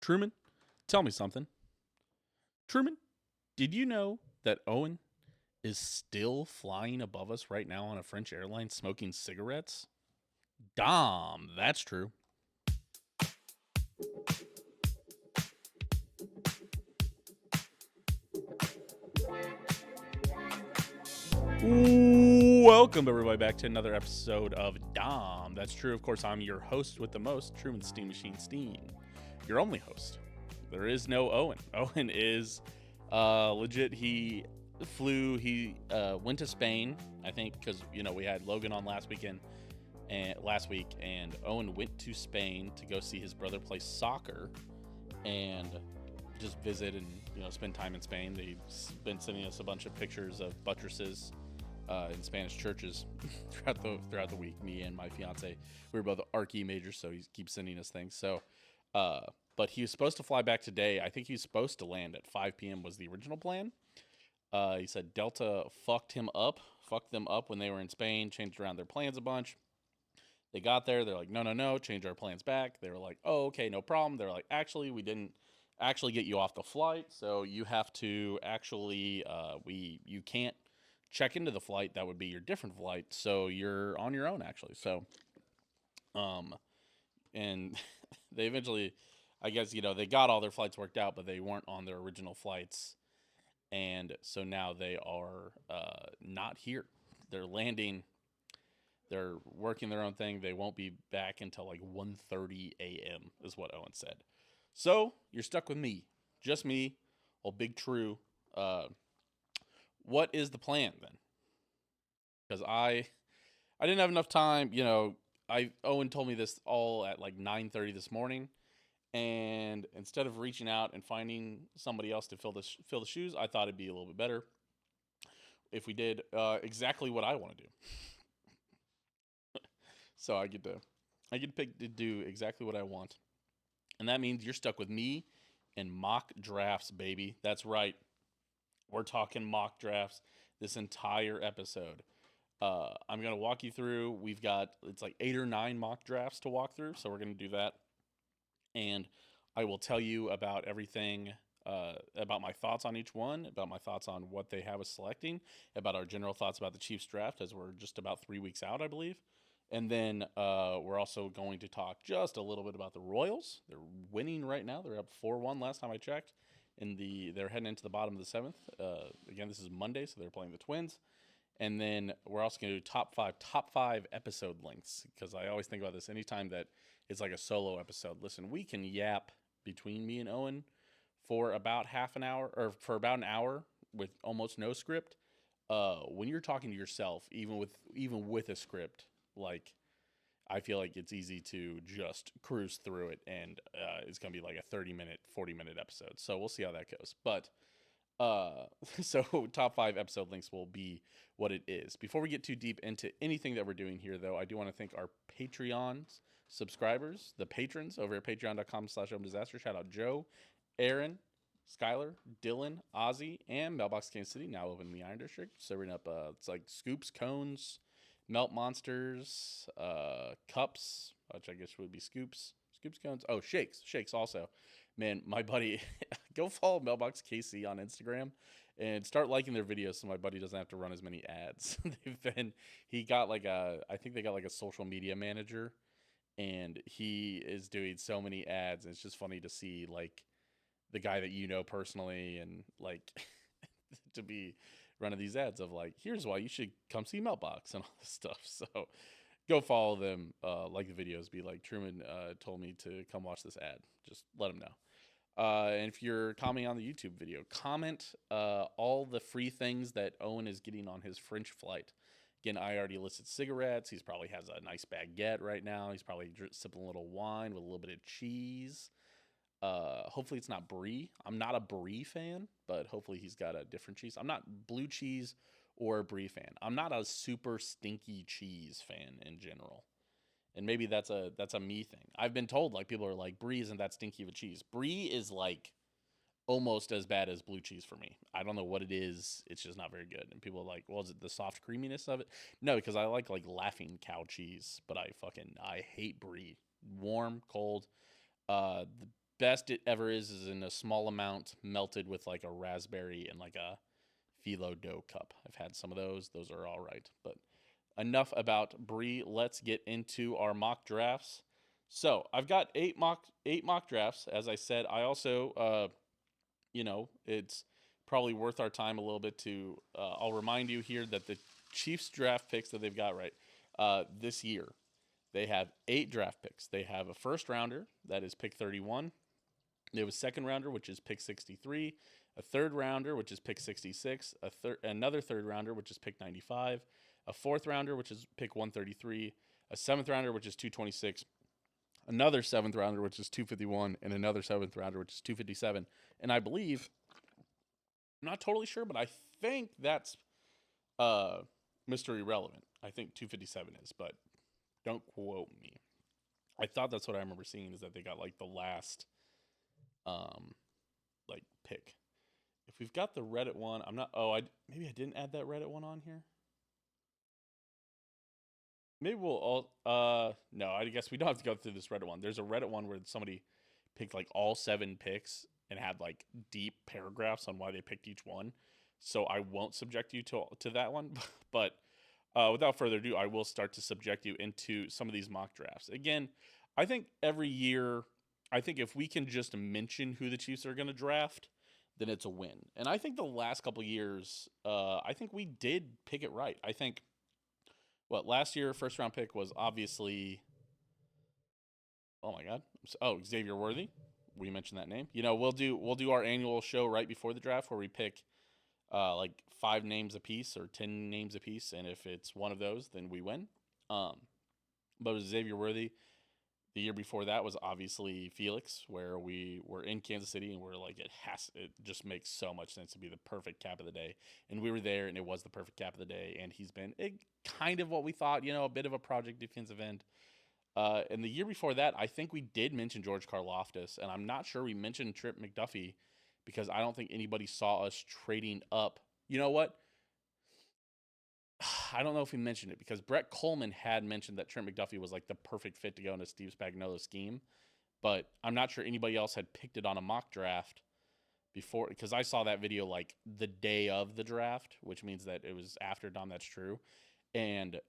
Truman, tell me something. Truman, did you know that Owen is still flying above us right now on a French airline smoking cigarettes? Dahm, that's true. Welcome, everybody, back to another episode of Dahm. That's true. Of course, I'm your host with the most, Truman Steam Machine Steam. Your only host. There is no Owen. Owen is legit. He went to Spain, I think, because we had Logan on last week, and Owen went to Spain to go see his brother play soccer and just visit and spend time in Spain. They've been sending us a bunch of pictures of buttresses in Spanish churches throughout the week. Me and my fiance, we were both Archie majors, so he keeps sending us things. So, but he was supposed to fly back today. I think he was supposed to land at 5 p.m. was the original plan. He said Delta fucked them up when they were in Spain, changed around their plans a bunch. They got there, they're like, no, change our plans back. They were like, oh, okay, no problem. They're like, actually, we didn't actually get you off the flight, so you have to actually, you can't check into the flight. That would be your different flight, so you're on your own, actually. So, and they eventually, I guess, they got all their flights worked out, but they weren't on their original flights. And so now they are not here. They're landing. They're working their own thing. They won't be back until like 1:30 a.m. is what Owen said. So you're stuck with me, just me, old Big True. Uh, what is the plan then? Because I didn't have enough time. Owen told me this all at like 9:30 this morning, and instead of reaching out and finding somebody else to fill the shoes, I thought it'd be a little bit better if we did exactly what I want to do. So I get to pick to do exactly what I want, and that means you're stuck with me and mock drafts, baby. That's right. We're talking mock drafts this entire episode. I'm gonna walk you through. It's like 8 or 9 mock drafts to walk through, so we're gonna do that, and I will tell you about everything. About my thoughts on each one, about my thoughts on what they have us selecting, about our general thoughts about the Chiefs draft as we're just about 3 weeks out, I believe. And then we're also going to talk just a little bit about the Royals. They're winning right now. They're up 4-1 last time I checked. They're heading into the bottom of the 7th. Again, this is Monday, so they're playing the Twins. And then we're also going to do top five episode lengths, because I always think about this anytime that it's like a solo episode. Listen, we can yap between me and Owen for about half an hour, or for about an hour with almost no script. When you're talking to yourself, even with a script, like, I feel like it's easy to just cruise through it, and it's gonna be like a 30-minute, 40-minute episode. So we'll see how that goes. But so top five episode links will be what it is. Before we get too deep into anything that we're doing here, though, I do want to thank our Patreon subscribers, the patrons over at patreon.com/disaster. Shout out Joe, Aaron, Skylar, Dylan, Ozzy, and Mailbox Kansas City, now open in the Iron District, serving up it's like scoops, cones, melt monsters, cups, which I guess would be scoops, cones. Oh, shakes also. Man, my buddy, go follow Mailbox KC on Instagram and start liking their videos so my buddy doesn't have to run as many ads. I think they got like a social media manager, and he is doing so many ads. And it's just funny to see like the guy that personally, and like to be running these ads of like, here's why you should come see Mailbox and all this stuff. So go follow them, like the videos, be like, Truman told me to come watch this ad. Just let him know. And if you're commenting on the YouTube video, comment all the free things that Owen is getting on his French flight. Again, I already listed cigarettes. He probably has a nice baguette right now. He's probably sipping a little wine with a little bit of cheese. Hopefully it's not brie. I'm not a brie fan, but hopefully he's got a different cheese. I'm not blue cheese or a brie fan. I'm not a super stinky cheese fan in general. And maybe that's a me thing. I've been told, like, people are like, brie isn't that stinky of a cheese. Brie is like almost as bad as blue cheese for me. I don't know what it is. It's just not very good. And people are like, well, is it the soft creaminess of it? No, because I like Laughing Cow cheese, but I hate brie. Warm, cold. The best it ever is in a small amount, melted with like a raspberry and like a phyllo dough cup. I've had some of those. Those are all right. But enough about Brie. Let's get into our mock drafts. So I've got eight mock drafts. As I said, I also it's probably worth our time a little bit to. I'll remind you here that the Chiefs draft picks that they've got right this year, they have 8 draft picks. They have a first rounder that is pick 31. They have a second rounder, which is pick 63, a third rounder, which is pick 66, another third rounder, which is pick 95, a fourth rounder, which is pick 133, a seventh rounder, which is 226, another seventh rounder, which is 251, and another seventh rounder, which is 257. And I believe, I'm not totally sure, but I think that's uh, Mr. Irrelevant. I think 257 is, but don't quote me. I thought that's what I remember seeing is that they got like the last um, like pick. If we've got the Reddit one, I'm not. Oh, maybe I didn't add that Reddit one on here. Maybe we'll all. No, I guess we don't have to go through this Reddit one. There's a Reddit one where somebody picked like all 7 picks and had like deep paragraphs on why they picked each one. So I won't subject you to that one, but without further ado, I will start to subject you into some of these mock drafts. Again, I think every year, I think if we can just mention who the Chiefs are going to draft, then it's a win. And I think the last couple years, I think we did pick it right. I think what last year first round pick was obviously, oh my god, Xavier Worthy. We mentioned that name. We'll do our annual show right before the draft where we pick like 5 names a piece or 10 names a piece, and if it's one of those, then we win. Um, but it was Xavier Worthy. The year before that was obviously Felix, where we were in Kansas City and we're like, it just makes so much sense to be the perfect cap of the day. And we were there and it was the perfect cap of the day. And he's been kind of what we thought, a bit of a project defensive end. And the year before that, I think we did mention George Karlaftis, and I'm not sure we mentioned Trip McDuffie because I don't think anybody saw us trading up. You know what? I don't know if we mentioned it because Brett Coleman had mentioned that Trent McDuffie was like the perfect fit to go into Steve Spagnuolo's scheme, but I'm not sure anybody else had picked it on a mock draft before because I saw that video like the day of the draft, which means that it was after Dom. That's true, and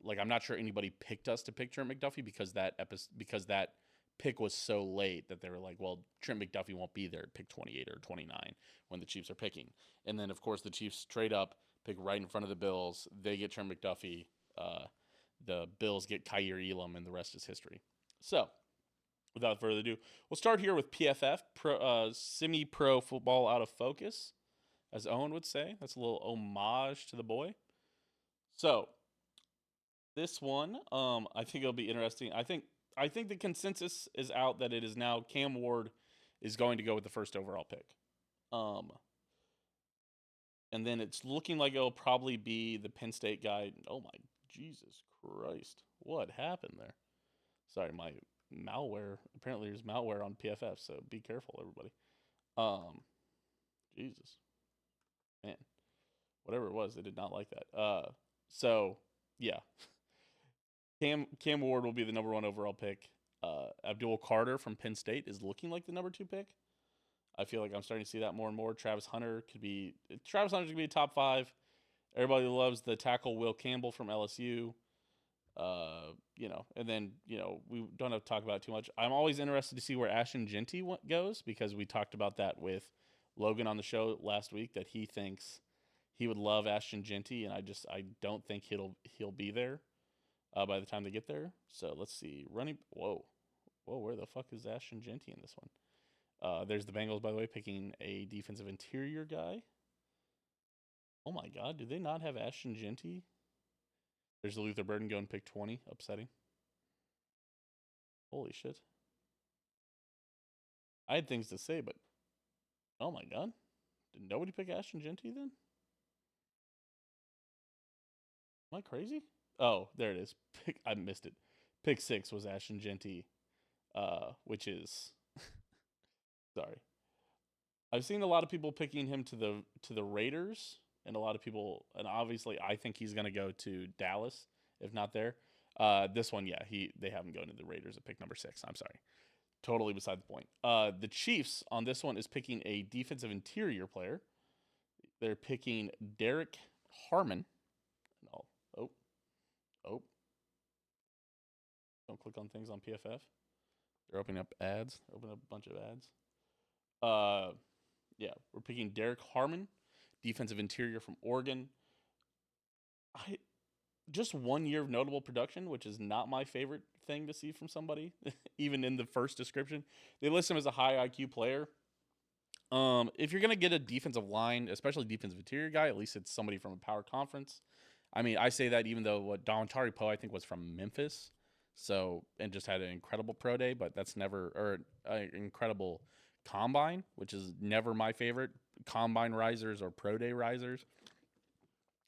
like I'm not sure anybody picked us to pick Trent McDuffie because that pick was so late that they were like, well, Trent McDuffie won't be there at pick 28 or 29 when the Chiefs are picking, and then of course the Chiefs trade up, pick right in front of the Bills. They get Trent McDuffie. Uh, the Bills get Kyer Elam, and the rest is history. So without further ado, we'll start here with PFF, semi-pro football out of focus, as Owen would say. That's a little homage to the boy. So this one, I think it'll be interesting. I think the consensus is out that it is now Cam Ward is going to go with the first overall pick. Um, and then it's looking like it'll probably be the Penn State guy. Oh my Jesus Christ! What happened there? Sorry, my malware. Apparently, there's malware on PFF, so be careful, everybody. Um, Jesus, man, whatever it was, they did not like that. So yeah, Cam Ward will be the number 1 overall pick. Abdul Carter from Penn State is looking like the number 2 pick. I feel like I'm starting to see that more and more. Travis Hunter's gonna be a top 5. Everybody loves the tackle Will Campbell from LSU. And then we don't have to talk about it too much. I'm always interested to see where Ashton Jeanty goes because we talked about that with Logan on the show last week that he thinks he would love Ashton Jeanty, and I don't think he'll be there by the time they get there. So let's see. Whoa, where the fuck is Ashton Jeanty in this one? There's the Bengals, by the way, picking a defensive interior guy. Oh my God, do they not have Ashton Jeanty? There's the Luther Burden going pick 20. Upsetting. Holy shit. I had things to say, but oh my God. Did nobody pick Ashton Jeanty then? Am I crazy? Oh, there it is. I missed it. Pick 6 was Ashton Jeanty, which is sorry. I've seen a lot of people picking him to the Raiders, and a lot of people, and obviously I think he's going to go to Dallas, if not there. This one, yeah, they have him going to the Raiders at pick number 6. I'm sorry. totally beside the point. The Chiefs on this one is picking a defensive interior player. They're picking Derek Harmon. Oh, oh, oh! Don't click on things on PFF. They're opening up ads. They're opening up a bunch of ads. Uh, yeah, we're picking Derek Harmon, defensive interior from Oregon. I just 1 year of notable production, which is not my favorite thing to see from somebody, even in the first description. They list him as a high IQ player. If you're gonna get a defensive line, especially defensive interior guy, at least it's somebody from a power conference. I mean, I say that even though what Dontari Poe I think was from Memphis, so and just had an incredible pro day, but that's never or an incredible combine, which is never my favorite combine risers or pro day risers.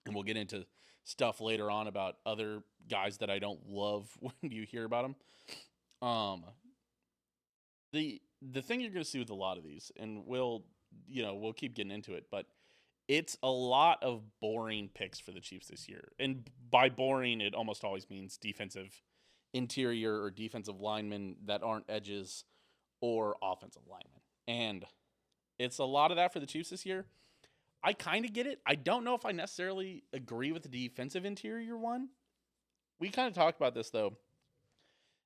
And we'll get into stuff later on about other guys that I don't love when you hear about them. The thing you're going to see with a lot of these, and we'll keep getting into it, but it's a lot of boring picks for the Chiefs this year. And by boring, it almost always means defensive interior or defensive linemen that aren't edges or offensive linemen. And it's a lot of that for the Chiefs this year. I kind of get it. I don't know if I necessarily agree with the defensive interior one. We kind of talked about this though.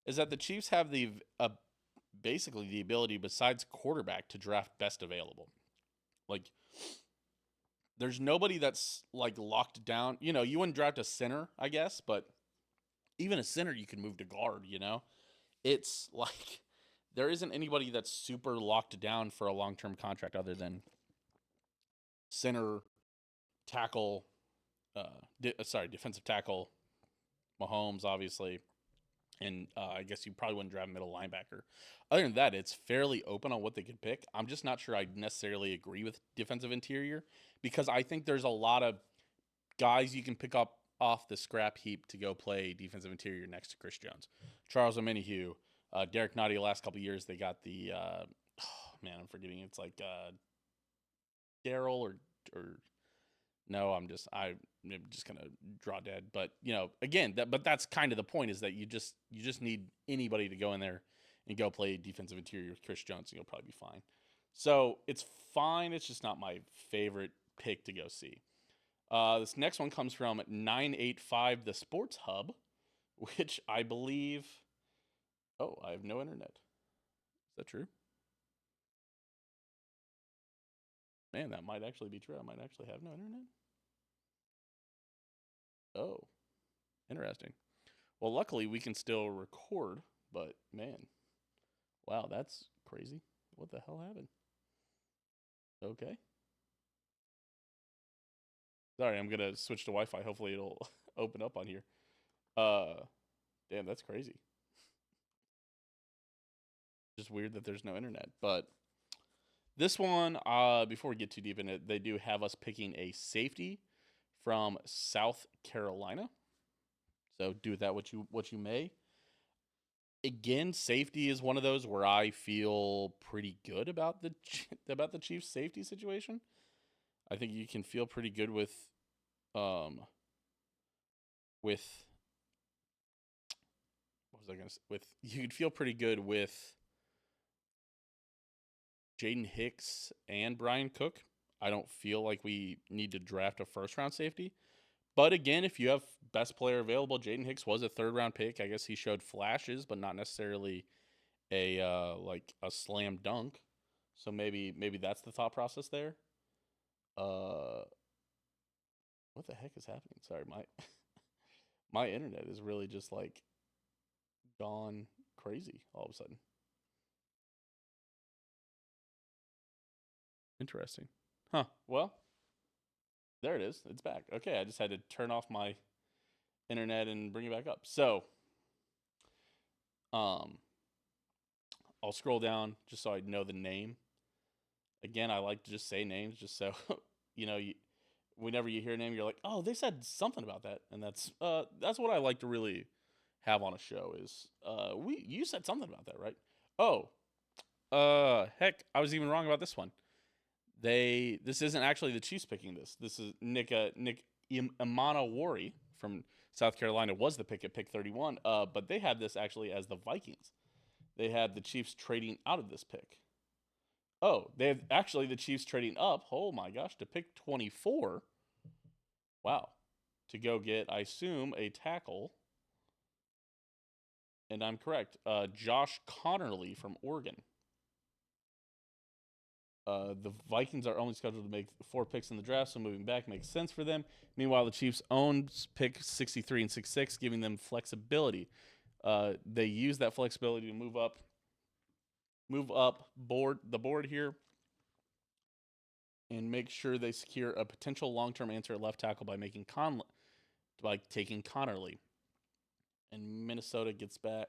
Is that the Chiefs have basically the ability, besides quarterback, to draft best available. Like, there's nobody that's like locked down. You wouldn't draft a center, I guess, but even a center you can move to guard. It's like there isn't anybody that's super locked down for a long-term contract other than center, tackle, defensive tackle, Mahomes, obviously, and I guess you probably wouldn't draft middle linebacker. Other than that, it's fairly open on what they could pick. I'm just not sure I necessarily agree with defensive interior because I think there's a lot of guys you can pick up off the scrap heap to go play defensive interior next to Chris Jones. Charles Omenihu, Derek Nottie, the last couple of years, they got the, oh man, I'm forgetting. It's like Daryl or no, I'm just gonna draw dead. But again, but that's kind of the point is that you just need anybody to go in there and go play defensive interior with Chris Jones, and you'll probably be fine. So it's fine. It's just not my favorite pick to go see. This next one comes from 985 The Sports Hub, which I believe. Oh, I have no internet. Is that true? Man, that might actually be true. I might actually have no internet. Oh, interesting. Well, luckily we can still record, but man, wow, that's crazy. What the hell happened? Okay. Sorry, I'm gonna switch to Wi-Fi. Hopefully it'll open up on here. Uh, damn, that's crazy. Just weird that there's no internet. But this one, before we get too deep in it, they do have us picking a safety from South Carolina. So do with that what you may. Again, safety is one of those where I feel pretty good about the Chiefs' safety situation. I think you can feel pretty good um with what was I gonna say? With you could feel pretty good with Jaden Hicks and Brian Cook. I don't feel like we need to draft a first round safety. But again, if you have best player available, Jaden Hicks was a third round pick. I guess he showed flashes, but not necessarily a slam dunk. So maybe that's the thought process there. Uh, what the heck is happening? Sorry, my my internet is really just like gone crazy all of a sudden. Interesting. Huh. Well, there it is. It's back. Okay, I just had to turn off my internet and bring it back up. So, um, I'll scroll down just so I know the name. Again, I like to just say names just so you know you, whenever you hear a name, you're like, oh, they said something about that, and that's what I like to really have on a show is we you said something about that, right? Oh, heck, I was even wrong about this one. This isn't actually the Chiefs picking this. This is Nick Imana Wari from South Carolina was the pick at pick 31. But they had this actually as the Vikings. They had the Chiefs trading out of this pick. Oh, they have actually the Chiefs trading up. Oh my gosh, to pick 24. Wow. To go get, I assume, a tackle. And I'm correct. Josh Connerly from Oregon. The Vikings are only scheduled to make 4 picks in the draft, so moving back makes sense for them. Meanwhile, the Chiefs own pick 63 and 66, giving them flexibility. They use that flexibility to move up the board here, and make sure they secure a potential long-term answer at left tackle by taking Connerly. And Minnesota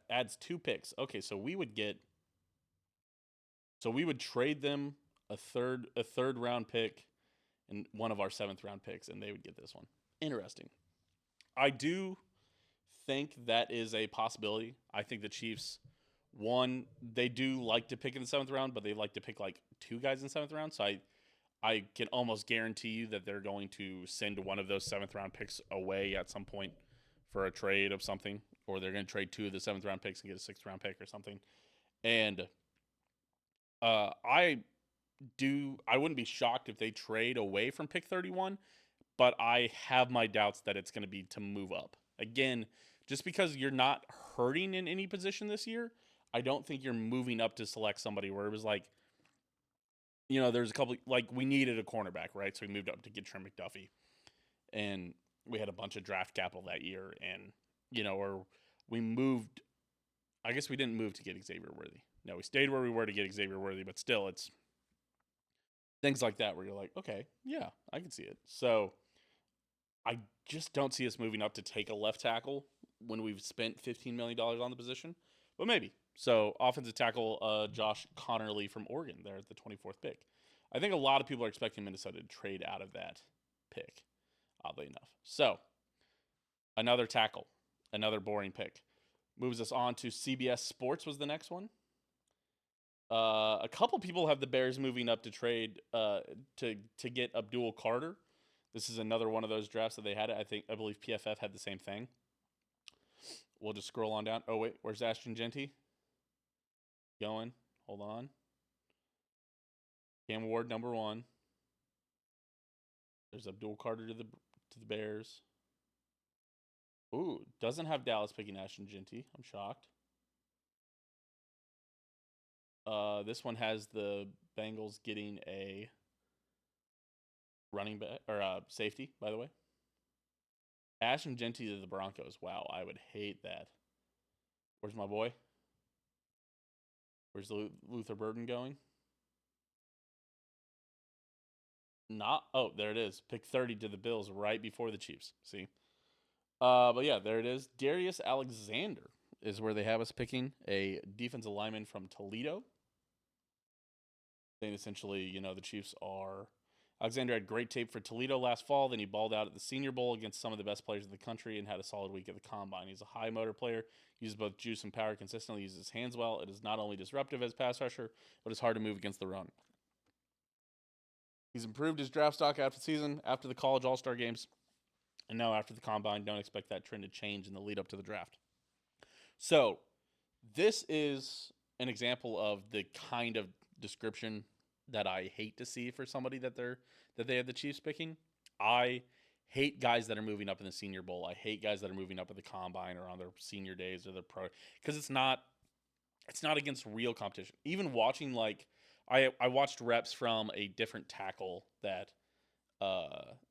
adds 2 picks. Okay, so we would trade them a third round pick and one of our 7th round picks, and they would get this one. Interesting. I do think that is a possibility. I think the Chiefs, one, they do like to pick in the 7th round, but they like to pick like 2 guys in the 7th round. So I can almost guarantee you that they're going to send one of those 7th round picks away at some point for a trade of something, or they're going to trade 2 of the 7th round picks and get a 6th round pick or something. And I wouldn't be shocked if they trade away from pick 31, but I have my doubts that it's going to be to move up. Again, just because you're not hurting in any position this year, I don't think you're moving up to select somebody where it was like, there's a couple, like we needed a cornerback, right? So we moved up to get Trent McDuffie. And we had a bunch of draft capital that year. And, or we moved, I guess we didn't move to get Xavier Worthy. No, we stayed where we were to get Xavier Worthy, but still, it's things like that where you're like, okay, yeah, I can see it. So I just don't see us moving up to take a left tackle when we've spent $15 million on the position, but maybe. So offensive tackle Josh Connerly from Oregon there at the 24th pick. I think a lot of people are expecting Minnesota to trade out of that pick, oddly enough. So another tackle, another boring pick. Moves us on to CBS Sports was the next one. A couple people have the Bears moving up to trade to get Abdul Carter. This is another one of those drafts that they had. I believe PFF had the same thing. We'll just scroll on down. Oh wait, where's Ashton Genty? Going. Hold on. Cam Ward number 1. There's Abdul Carter to the Bears. Ooh, doesn't have Dallas picking Ashton Genty. I'm shocked. This one has the Bengals getting a running back or safety, by the way. Ashton Genty to the Broncos. Wow, I would hate that. Where's my boy? Where's Luther Burden going? There it is. Pick 30 to the Bills right before the Chiefs. See? But yeah, there it is. Darius Alexander is where they have us picking, a defensive lineman from Toledo. Saying essentially, the Chiefs are. Alexander had great tape for Toledo last fall. Then he balled out at the Senior Bowl against some of the best players in the country and had a solid week at the Combine. He's a high motor player, uses both juice and power consistently, uses his hands well. It is not only disruptive as pass rusher, but it's hard to move against the run. He's improved his draft stock after the season, after the college all-star games, and now after the Combine. Don't expect that trend to change in the lead up to the draft. So this is an example of the kind of description that I hate to see for somebody that they have the Chiefs picking. I hate guys that are moving up in the Senior Bowl. I hate guys that are moving up at the Combine or on their senior days or their pro, because it's not against real competition. Even watching, like, I watched reps from a different tackle that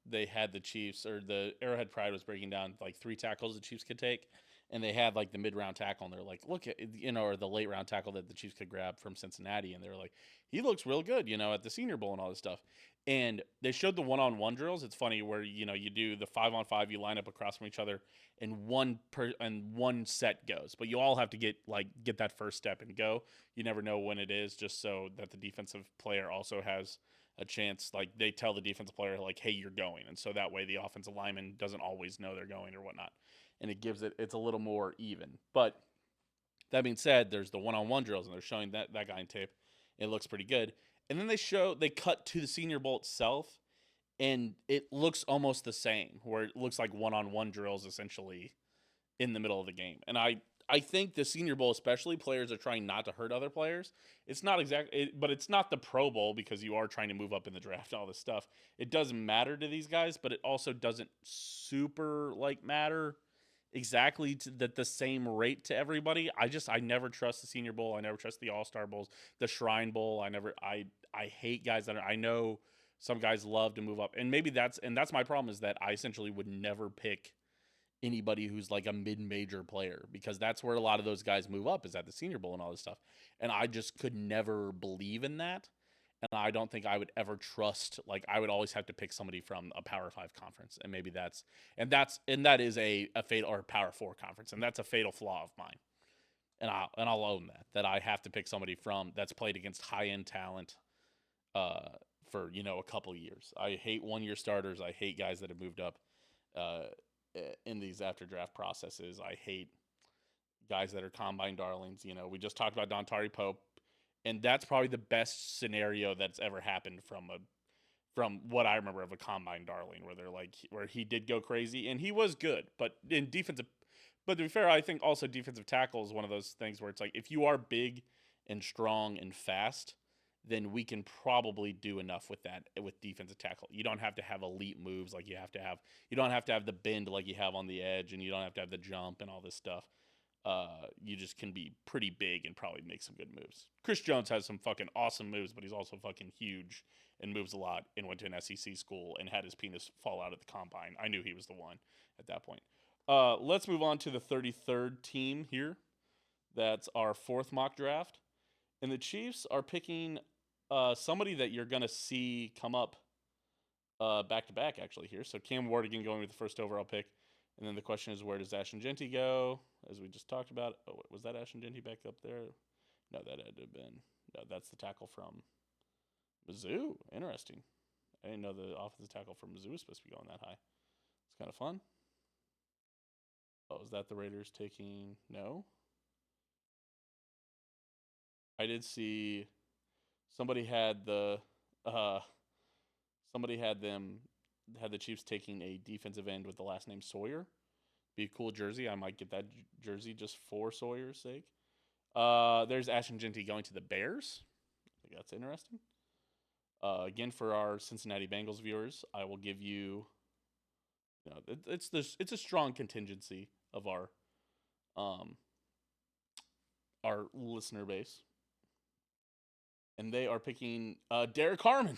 they had the Chiefs, or the Arrowhead Pride was breaking down like 3 tackles the Chiefs could take, and they had like the mid-round tackle, and they're like, look at, or the late round tackle that the Chiefs could grab from Cincinnati, and they're like, he looks real good, at the Senior Bowl and all this stuff. And they showed the one-on-one drills. It's funny where you do the 5-on-5, you line up across from each other, and one set goes, but you all have to get that first step and go. You never know when it is, just so that the defensive player also has a chance. Like, they tell the defensive player, like, hey, you're going, and so that way the offensive lineman doesn't always know they're going or whatnot, and it's a little more even. But that being said, there's the one-on-one drills, and they're showing that guy in tape. It looks pretty good. And then they cut to the Senior Bowl itself, and it looks almost the same, where it looks like one-on-one drills essentially in the middle of the game. And I I think the Senior Bowl, especially, players are trying not to hurt other players. It's not exactly, but it's not the Pro Bowl because you are trying to move up in the draft and all this stuff. It does matter to these guys, but it also doesn't super like matter exactly to the same rate to everybody. I never trust the Senior Bowl. I never trust the All Star Bowls, the Shrine Bowl. I hate guys that I know some guys love to move up, and maybe that's my problem is that I essentially would never pick anybody who's like a mid-major player because that's where a lot of those guys move up is at the Senior Bowl and all this stuff. And I just could never believe in that. And I don't think I would ever trust like I would always have to pick somebody from a Power 5 conference. And maybe that is a fatal or Power 4 conference. And that's a fatal flaw of mine. And I'll own that I have to pick somebody from that's played against high-end talent uh for, a couple years. I hate one-year starters. I hate guys that have moved up uh, in these after draft processes. I hate guys that are combine darlings. We just talked about Dontari Pope, and that's probably the best scenario that's ever happened from what I remember of a combine darling, where they're like where he did go crazy and he was good, but in defensive. But to be fair, I think also defensive tackle is one of those things where it's like if you are big and strong and fast, then we can probably do enough with that with defensive tackle. You don't have to have elite moves like you have to have. You don't have to have the bend like you have on the edge, and you don't have to have the jump and all this stuff. You just can be pretty big and probably make some good moves. Chris Jones has some fucking awesome moves, but he's also fucking huge and moves a lot and went to an SEC school and had his penis fall out at the combine. I knew he was the one at that point. Let's move on to the 33rd team here. That's our fourth mock draft. And the Chiefs are picking somebody that you're going to see come up back to back, actually, here. So Cam Ward again going with the first overall pick. And then the question is, where does Ashton Genty go? As we just talked about. Oh, was that Ashton Genty back up there? No, that had to have been. No, that's the tackle from Mizzou. Interesting. I didn't know the offensive tackle from Mizzou was supposed to be going that high. It's kind of fun. Oh, is that the Raiders taking? No. I did see somebody had the uh, somebody had the Chiefs taking a defensive end with the last name Sawyer. Be a cool jersey. I might get that jersey just for Sawyer's sake. There's Ashton Genty going to the Bears. I think that's interesting. Again, for our Cincinnati Bengals viewers, I will give you. It's a strong contingency of um our listener base, and they are picking Derek Harmon,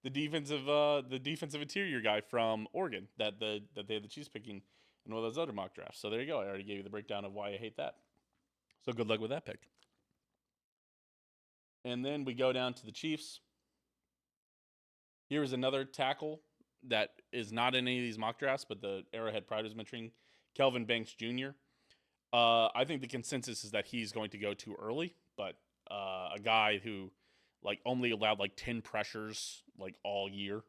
the defensive interior guy from Oregon that they had the Chiefs picking in one of those other mock drafts. So there you go. I already gave you the breakdown of why I hate that. So good luck with that pick. And then we go down to the Chiefs. Here is another tackle that is not in any of these mock drafts, but the Arrowhead Pride was mentioning, Kelvin Banks Jr. I think the consensus is that he's going to go too early, but a guy who like only allowed like 10 pressures like all year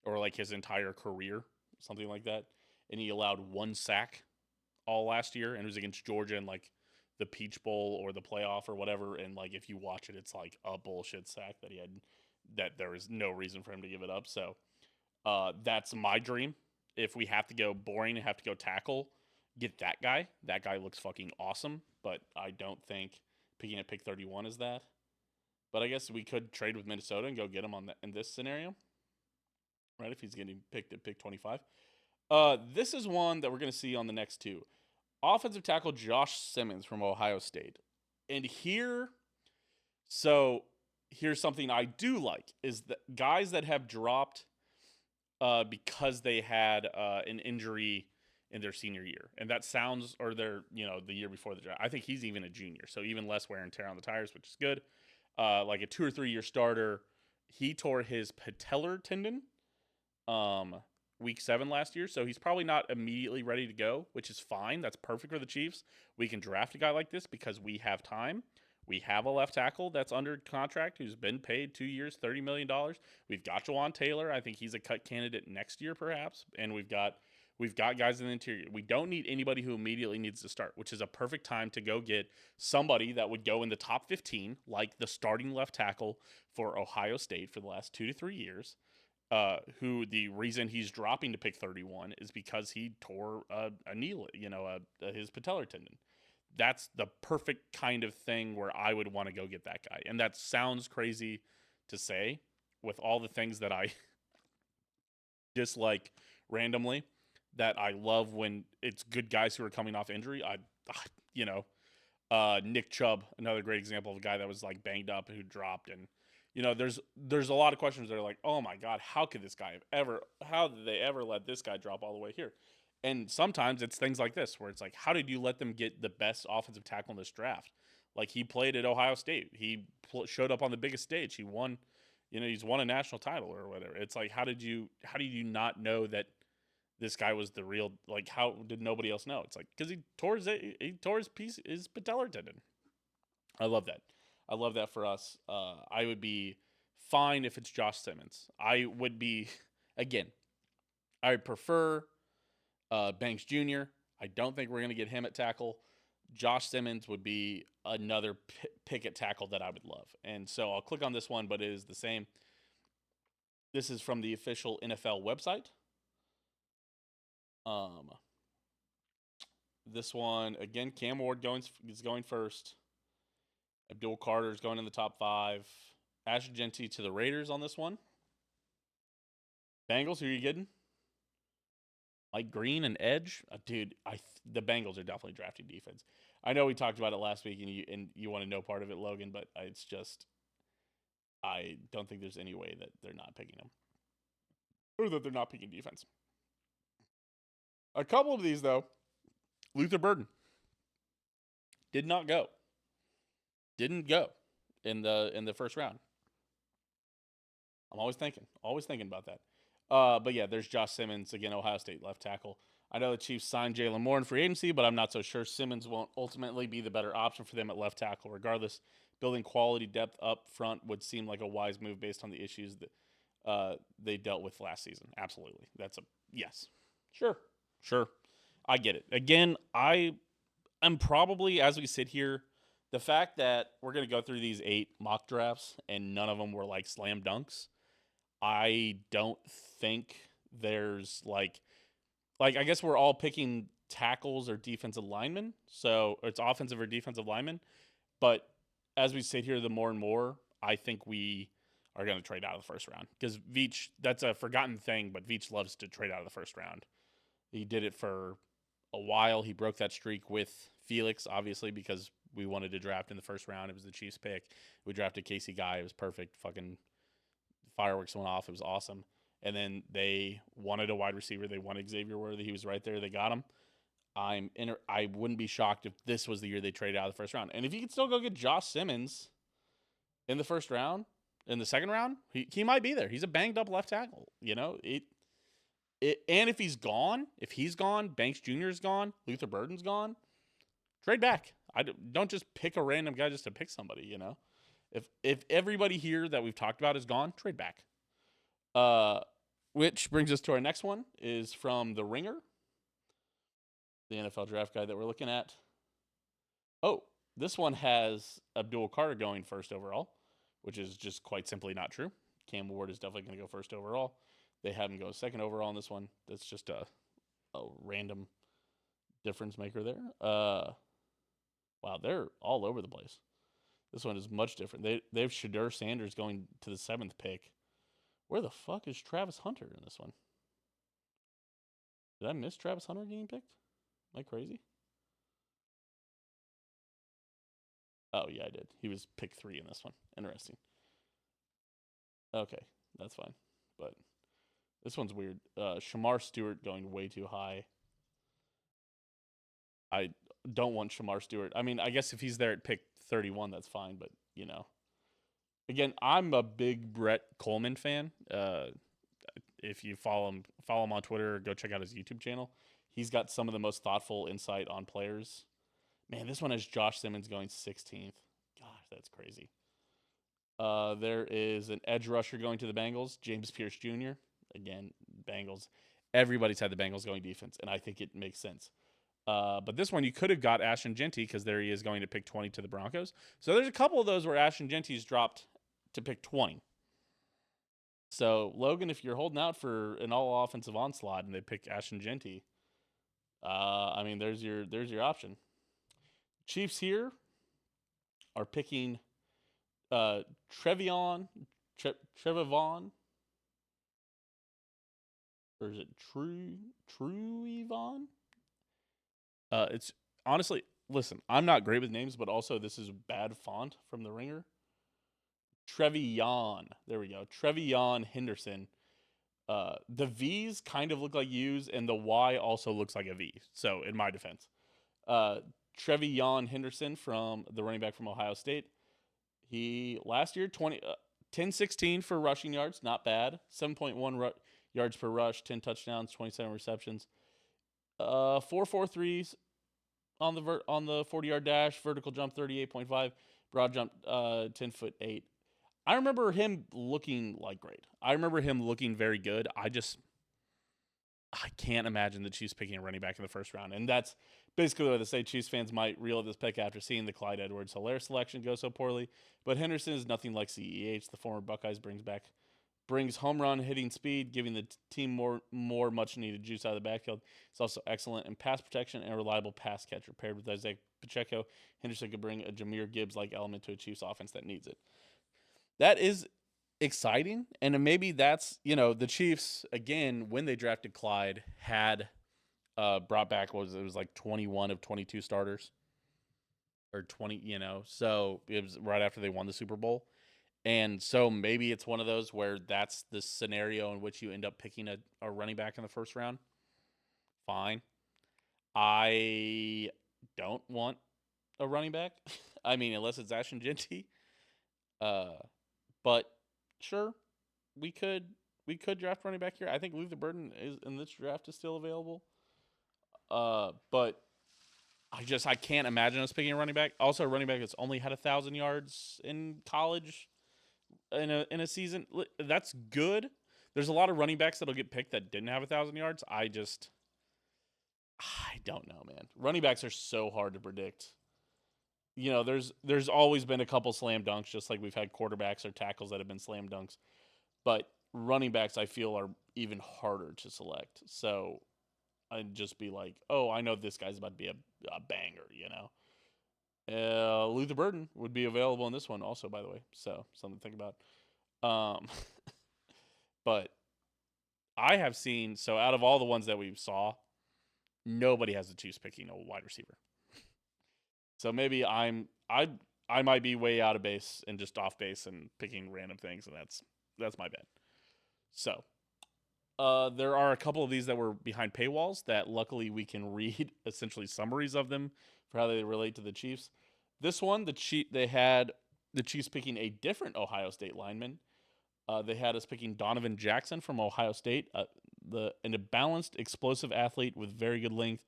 or like his entire career, something like that, and he allowed one sack all last year, and it was against Georgia in like the Peach Bowl or the playoff or whatever. And like if you watch it, it's like a bullshit sack that he had. That there is no reason for him to give it up. So that's my dream. If we have to go boring and have to go tackle, get that guy. That guy looks fucking awesome. But I don't think picking at pick 31 is that. But I guess we could trade with Minnesota and go get him in this scenario, right? If he's getting picked at pick 25. This is one that we're going to see on the next two. Offensive tackle Josh Simmons from Ohio State. And so here's something I do like is that guys that have dropped because they had an injury in their senior year, and that sounds or their the year before the draft. I think he's even a junior, so even less wear and tear on the tires, which is good. Like a 2 or 3 year starter, he tore his patellar tendon um, week 7 last year, so he's probably not immediately ready to go, which is fine. That's perfect for the Chiefs. We can draft a guy like this because we have time. We have a left tackle that's under contract who's been paid 2 years, $30 million. We've got Jawan Taylor. I think he's a cut candidate next year, perhaps. And we've got guys in the interior. We don't need anybody who immediately needs to start, which is a perfect time to go get somebody that would go in the top 15, like the starting left tackle for Ohio State for the last 2 to 3 years. Who the reason he's dropping to pick 31 is because he tore a knee, his patellar tendon. that's the perfect kind of thing where I would want to go get that guy. And that sounds crazy to say with all the things that I dislike randomly that I love when it's good guys who are coming off injury. You know, Nick Chubb, another great example of a guy that was like banged up who dropped, and there's a lot of questions that are like, oh my god, how did they ever let this guy drop all the way here? And sometimes it's things like this where it's like, how did you let them get the best offensive tackle in this draft? Like he played at Ohio State, he showed up on the biggest stage, he won, he's won a national title or whatever. It's like, how did you not know that this guy was the real, like, how did nobody else know? It's like, because his patellar tendon. I love that. I love that for us. I would be fine if it's Josh Simmons. I would be, again, I would prefer Banks Jr. I don't think we're going to get him at tackle. Josh Simmons would be another pick at tackle that I would love. And so I'll click on this one, but it is the same. This is from the official NFL website. This one again, Cam Ward is going first. Abdul Carter is going in the top 5. Ashton Jeanty to the Raiders on this one. Bengals, who are you getting? Mike Green and edge, dude. The Bengals are definitely drafting defense. I know we talked about it last week, and you want to know part of it, Logan, but it's just I don't think there's any way that they're not picking him, or that they're not picking defense. A couple of these though, Luther Burden didn't go in the first round. I'm always thinking about that. But yeah, there's Josh Simmons again, Ohio State left tackle. I know the Chiefs signed Jalen Moore in free agency, but I'm not so sure Simmons won't ultimately be the better option for them at left tackle. Regardless, building quality depth up front would seem like a wise move based on the issues that they dealt with last season. Absolutely, that's a yes. Sure. I get it. Again, I'm probably, as we sit here, the fact that we're going to go through these 8 mock drafts and none of them were like slam dunks, I don't think there's like I guess we're all picking tackles or defensive linemen, so it's offensive or defensive linemen. But as we sit here, the more and more, I think we are going to trade out of the first round because Veach. That's a forgotten thing, but Veach loves to trade out of the first round. He did it for a while. He broke that streak with Felix, obviously, because we wanted to draft in the first round. It was the Chiefs pick. We drafted Casey Guy. It was perfect. Fucking fireworks went off. It was awesome. And then they wanted a wide receiver. They wanted Xavier Worthy. He was right there. They got him. I wouldn't be shocked if this was the year they traded out of the first round. And if you could still go get Josh Simmons in the first round, in the second round, he might be there. He's a banged up left tackle. And if he's gone, Banks Jr. is gone, Luther Burden's gone, trade back. I don't just pick a random guy just to pick somebody. If everybody here that we've talked about is gone, trade back. Which brings us to our next one, is from The Ringer, the NFL draft guide that we're looking at. Oh, this one has Abdul Carter going first overall, which is just quite simply not true. Cam Ward is definitely going to go first overall. They have him go second overall in this one. That's just a random difference maker there. Wow, they're all over the place. This one is much different. They have Shedeur Sanders going to the 7th pick. Where the fuck is Travis Hunter in this one? Did I miss Travis Hunter getting picked? Am I crazy? Oh, yeah, I did. He was pick 3 in this one. Interesting. Okay, that's fine. But this one's weird. Shamar Stewart going way too high. I don't want Shamar Stewart. I mean, I guess if he's there at pick 31, that's fine. But, again, I'm a big Brett Coleman fan. If you follow him on Twitter, go check out his YouTube channel. He's got some of the most thoughtful insight on players. Man, this one has Josh Simmons going 16th. Gosh, that's crazy. There is an edge rusher going to the Bengals, James Pierce Jr. Again, Bengals. Everybody's had the Bengals going defense, and I think it makes sense. But this one, you could have got Ashton Jeanty because there he is going to pick 20 to the Broncos. So there's a couple of those where Ashton Jeanty's dropped to pick 20. So, Logan, if you're holding out for an all offensive onslaught and they pick Ashton Jeanty, I mean, there's your option. Chiefs here are picking Trevion, Trevivon, or is it Truevon? It's honestly, listen, I'm not great with names, but also this is bad font from the Ringer. Trevion, there we go. Trevion Henderson. The V's kind of look like U's, and the Y also looks like a V. So, in my defense, uh, Trevion Henderson from the running back from Ohio State. He last year 10-16 for rushing yards, not bad. 7.1 yards per rush, 10 touchdowns, 27 receptions. 4.43s on the 40-yard dash, vertical jump 38.5, broad jump 10'8". I remember him looking like great. I remember him looking very good. I can't imagine the Chiefs picking a running back in the first round. And that's basically what they say. Chiefs fans might reel at this pick after seeing the Clyde Edwards-Helaire selection go so poorly. But Henderson is nothing like CEH. The former Buckeyes brings home run hitting speed, giving the team more much needed juice out of the backfield. He's also excellent in pass protection and a reliable pass catcher. Paired with Isaiah Pacheco, Henderson could bring a Jameer Gibbs-like element to a Chiefs offense that needs it. That is exciting, and maybe that's the Chiefs again when they drafted Clyde had brought back it was like 21 of 22 starters or 20, so it was right after they won the Super Bowl. And so maybe it's one of those where that's the scenario in which you end up picking a running back in the first round. Fine. I don't want a running back. I mean, unless it's Ashton Genty. Uh, but sure, we could draft running back here. I think Luther Burden is in this draft is still available. But I can't imagine us picking a running back. Also, a running back that's only had 1,000 yards in college in a season. That's good. There's a lot of running backs that'll get picked that didn't have 1,000 yards. I don't know, man. Running backs are so hard to predict. There's always been a couple slam dunks, just like we've had quarterbacks or tackles that have been slam dunks. But running backs, I feel, are even harder to select. So I'd just be like, oh, I know this guy's about to be a banger. Luther Burden would be available in this one also, by the way. So something to think about. Um, but I have seen, so out of all the ones that we saw, nobody has the Chiefs picking a wide receiver. So maybe I might be way out of base and just off base and picking random things, and that's my bad. So there are a couple of these that were behind paywalls that luckily we can read essentially summaries of them for how they relate to the Chiefs. This one, they had the Chiefs picking a different Ohio State lineman. They had us picking Donovan Jackson from Ohio State, and a balanced, explosive athlete with very good length.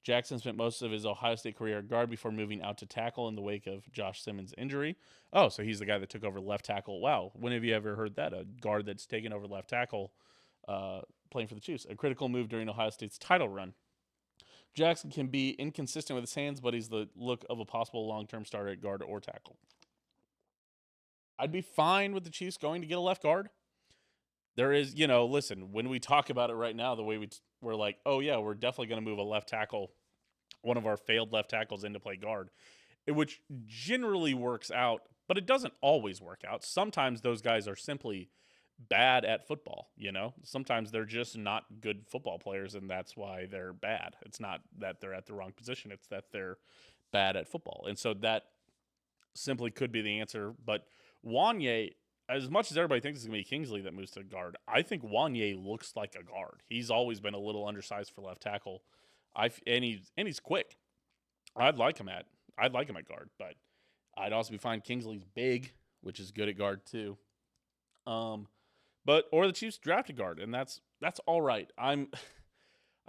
Jackson spent most of his Ohio State career at guard before moving out to tackle in the wake of Josh Simmons' injury. Oh, so he's the guy that took over left tackle. Wow, when have you ever heard that? A guard that's taken over left tackle playing for the Chiefs. A critical move during Ohio State's title run. Jackson can be inconsistent with his hands, but he's the look of a possible long-term starter at guard or tackle. I'd be fine with the Chiefs going to get a left guard. There is, listen, when we talk about it right now, the way we're like, oh yeah, we're definitely going to move a left tackle, one of our failed left tackles, into play guard, which generally works out, but it doesn't always work out. Sometimes those guys are simply bad at football. Sometimes they're just not good football players, and that's why they're bad. It's not that they're at the wrong position, it's that they're bad at football. And so that simply could be the answer. But Wanye, as much as everybody thinks it's going to be Kingsley that moves to guard, I think Wanye looks like a guard. He's always been a little undersized for left tackle. And he's quick. I'd like him at guard, but I'd also be fine. Kingsley's big, which is good at guard too. Or the Chiefs drafted guard, and that's all right. I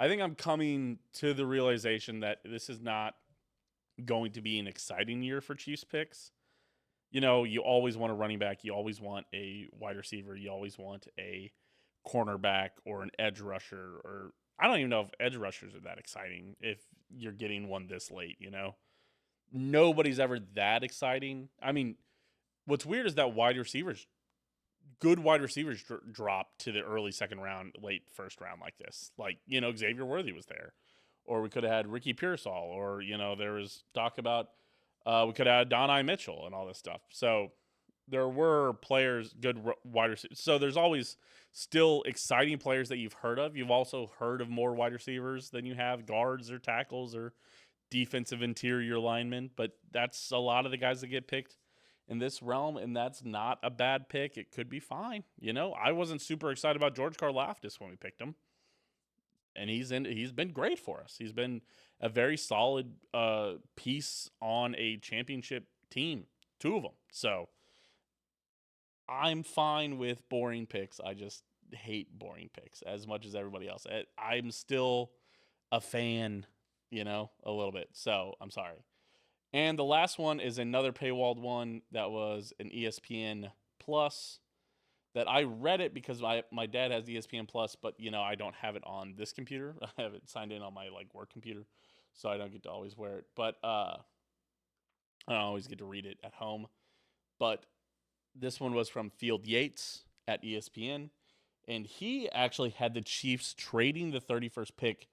think I'm coming to the realization that this is not going to be an exciting year for Chiefs picks. You always want a running back, you always want a wide receiver, you always want a cornerback or an edge rusher, or I don't even know if edge rushers are that exciting if you're getting one this late, Nobody's ever that exciting. I mean, what's weird is that good wide receivers drop to the early second round, late first round like this. Like, Xavier Worthy was there. or we could have had Ricky Pearsall, or there was talk about we could have had Donai Mitchell and all this stuff. So there were players, good wide receivers. So there's always still exciting players that you've heard of. You've also heard of more wide receivers than you have guards or tackles or defensive interior linemen. But that's a lot of the guys that get picked in this realm, and that's not a bad pick. It could be fine. I wasn't super excited about George Karlaftis when we picked him, and he's been great for us. He's been a very solid piece on a championship team, two of them. So I'm fine with boring picks. I just hate boring picks as much as everybody else. I'm still a fan, a little bit. So I'm sorry. And the last one is another paywalled one that was an ESPN Plus that I read it because my dad has ESPN Plus, but I don't have it on this computer. I have it signed in on my work computer, so I don't get to always wear it. But I don't always get to read it at home. But this one was from Field Yates at ESPN, and he actually had the Chiefs trading the 31st pick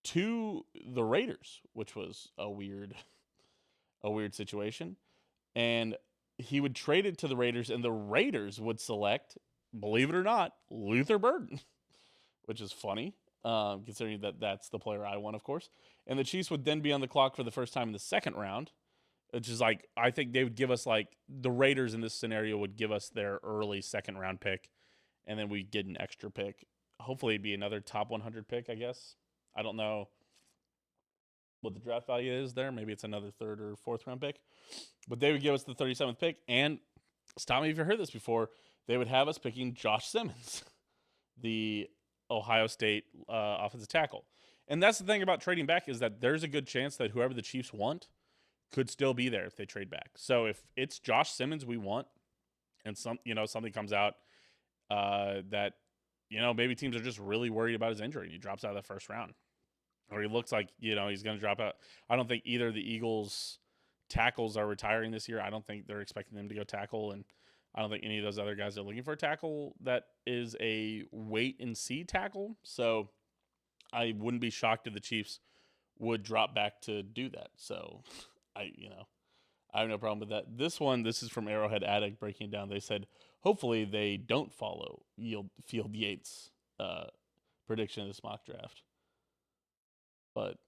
to the Raiders, which was a weird situation. And he would trade it to the Raiders, and the Raiders would select, believe it or not, Luther Burden, which is funny, considering that that's the player I want, of course. And the Chiefs would then be on the clock for the first time in the second round, which is I think they would give us the Raiders in this scenario would give us their early second round pick, and then we get an extra pick. Hopefully, it'd be another top 100 pick, I guess. I don't know what the draft value is there. Maybe it's another third or fourth round pick. But they would give us the 37th pick. And stop me if you've heard this before. They would have us picking Josh Simmons, the Ohio State offensive tackle. And that's the thing about trading back is that there's a good chance that whoever the Chiefs want could still be there if they trade back. So if it's Josh Simmons we want, and something comes out that maybe teams are just really worried about his injury and he drops out of the first round, or he looks like he's going to drop out. I don't think either of the Eagles tackles are retiring this year. I don't think they're expecting them to go tackle, and I don't think any of those other guys are looking for a tackle that is a wait and see tackle. So I wouldn't be shocked if the Chiefs would drop back to do that. So I have no problem with that. This is from Arrowhead Addict breaking it down. They said hopefully they don't follow Field Yates' prediction of this mock draft, but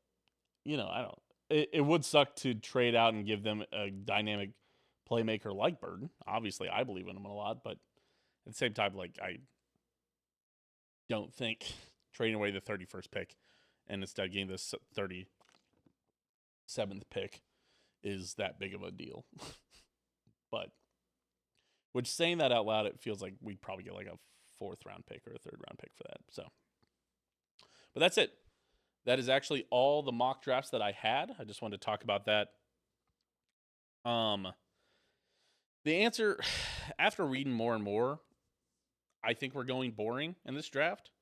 I don't. It would suck to trade out and give them a dynamic playmaker like Burden. Obviously, I believe in him a lot, but at the same time, I don't think trading away the 31st pick and instead getting this 37th pick is that big of a deal. But which saying that out loud, it feels like we'd probably get a fourth round pick or a third round pick for that. So, but that's it. That is actually all the mock drafts that I had. I just wanted to talk about that. The answer, after reading more and more, I think we're going boring in this draft.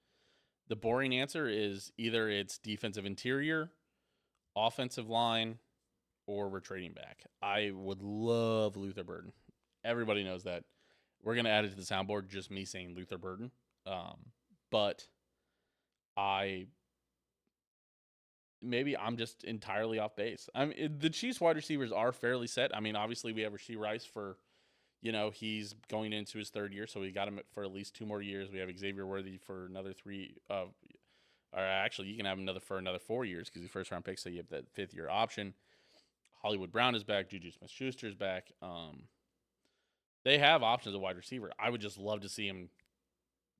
The boring answer is either it's defensive interior, offensive line, or we're trading back. I would love Luther Burden. Everybody knows that. We're going to add it to the soundboard, just me saying Luther Burden. But maybe I'm just entirely off base. The Chiefs wide receivers are fairly set. Obviously we have Rashee Rice for, he's going into his third year, so we got him for at least 2 more years. We have Xavier Worthy for another 3. Or actually, you can have him for another 4 years because he's first round pick, so you have that 5th year option. Hollywood Brown is back. Juju Smith-Schuster is back. They have options at wide receiver. I would just love to see him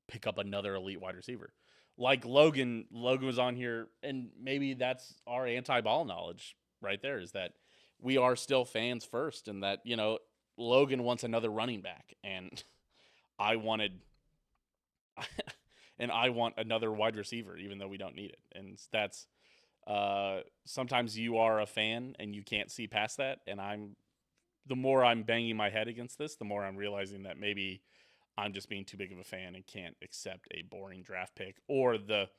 pick up another elite wide receiver. Like Logan was on here, and maybe that's our anti-ball knowledge right there, is that we are still fans first, and that, Logan wants another running back, and I want another wide receiver, even though we don't need it. And that's sometimes you are a fan and you can't see past that, and the more I'm banging my head against this, the more I'm realizing that maybe I'm just being too big of a fan and can't accept a boring draft pick, or the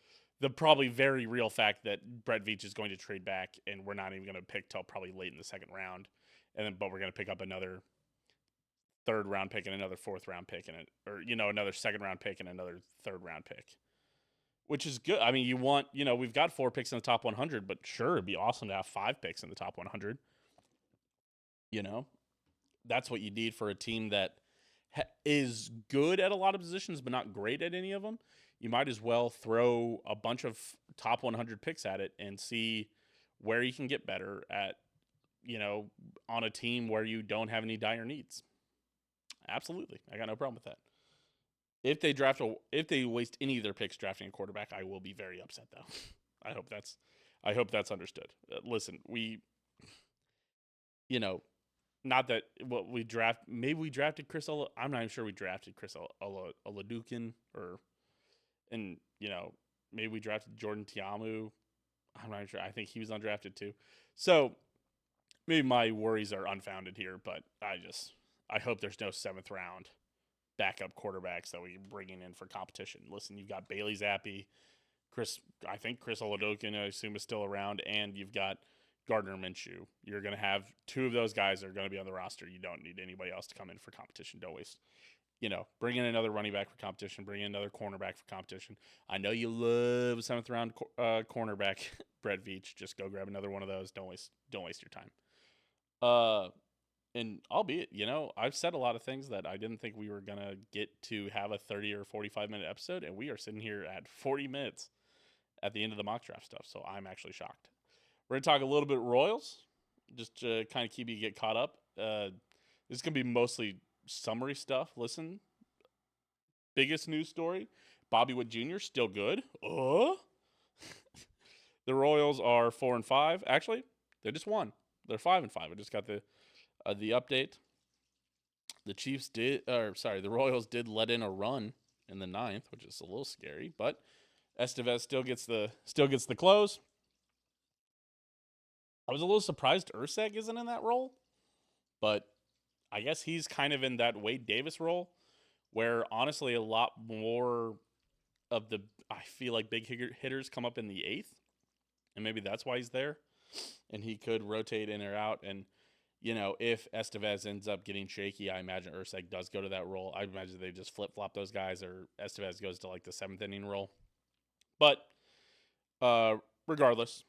probably very real fact that Brett Veach is going to trade back and we're not even going to pick till probably late in the second round, but we're going to pick up another third round pick and another fourth round pick, or another second round pick and another third round pick. which is good. I mean, you want, we've got 4 picks in the top 100, but sure, it'd be awesome to have 5 picks in the top 100. You know, that's what you need for a team that is good at a lot of positions, but not great at any of them. You might as well throw a bunch of top 100 picks at it and see where you can get better at, you know, on a team where you don't have any dire needs. Absolutely. I got no problem with that. If they waste any of their picks drafting a quarterback, I will be very upset though. I hope that's I hope that's understood. Listen, you know, not that what we draft. Maybe we drafted Chris. I'm not even sure we drafted Chris Oladukin or and maybe we drafted Jordan Tiamu. I'm not even sure. I think he was undrafted too. So maybe my worries are unfounded here, but I hope there's no 7th round backup quarterbacks that we bringing in for competition. Listen, you've got Bailey Zappi, I think Chris Oladokin, I assume, is still around, and you've got Gardner Minshew. You're going to have 2 of those guys that are going to be on the roster. You don't need anybody else to come in for competition. Don't waste, bring in another running back for competition, bring in another cornerback for competition. I know you love 7th round cornerback, Brett Veach. Just go grab another one of those. Don't waste your time. And albeit, I've said a lot of things that I didn't think we were going to get to have a 30 or 45-minute episode, and we are sitting here at 40 minutes at the end of the mock draft stuff, so I'm actually shocked. We're going to talk a little bit Royals, just to kind of keep you get caught up. This is going to be mostly summary stuff. Listen, biggest news story, Bobby Wood Jr. still good. The Royals are 4-5. Actually, they just won. They're 5-5. I just got the update. The Royals did let in a run in the 9th, which is a little scary, but Estevez still gets the close. I was a little surprised Ursek isn't in that role, but I guess he's kind of in that Wade Davis role, where honestly a lot more of the I feel like big hitters come up in the 8th, and maybe that's why he's there, and he could rotate in or out. And if Estevez ends up getting shaky, I imagine Ursek does go to that role. I imagine they just flip flop those guys, or Estevez goes to like the 7th inning role. But regardless,